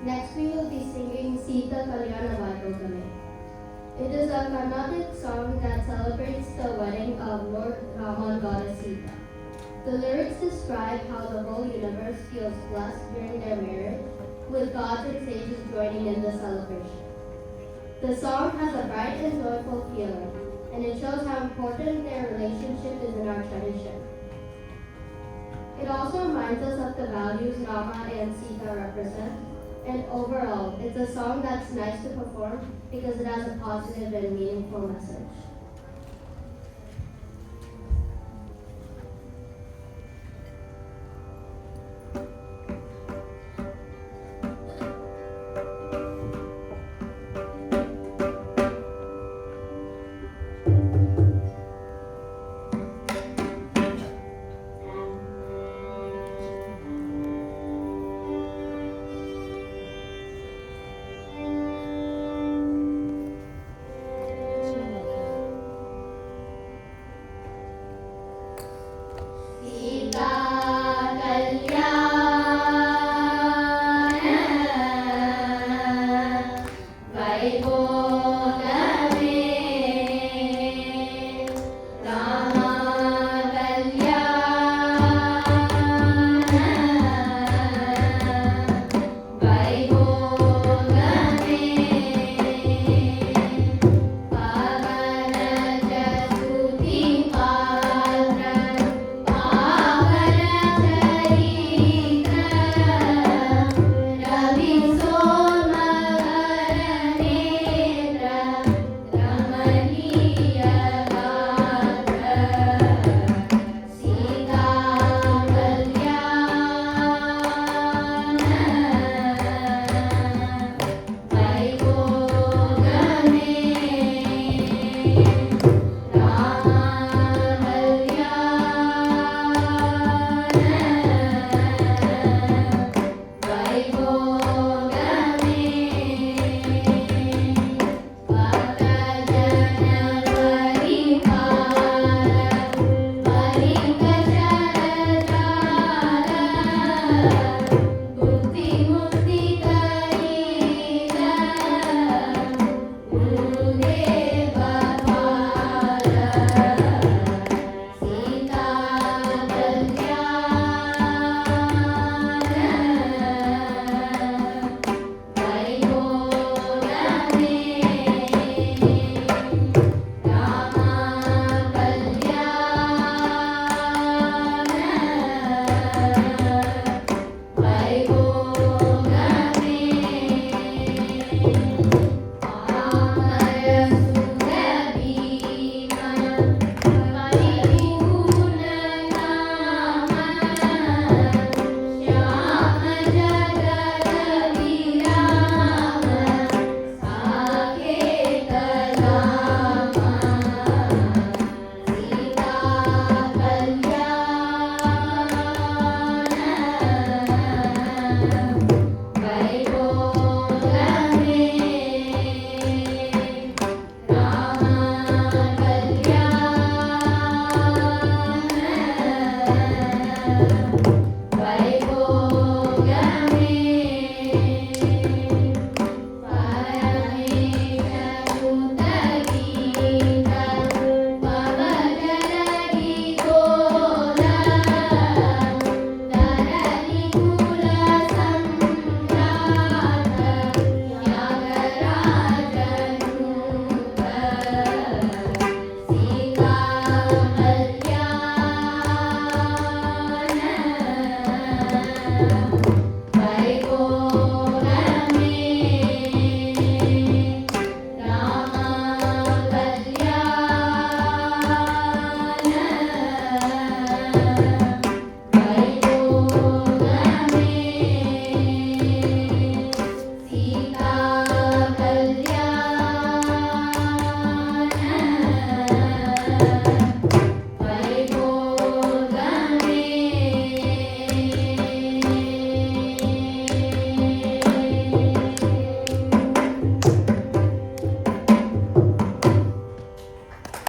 Next we will be singing Sita Kalyana Vaidogame. It is a Carnatic song that celebrates the wedding of Lord Rama and Goddess Sita. The lyrics describe how the whole universe feels blessed during their marriage, with gods and sages joining in the celebration. The song has a bright and joyful feeling, and it shows how important their relationship is in our tradition. It also reminds us of the values Rama and Sita represent, and overall, it's a song that's nice to perform because it has a positive and meaningful message.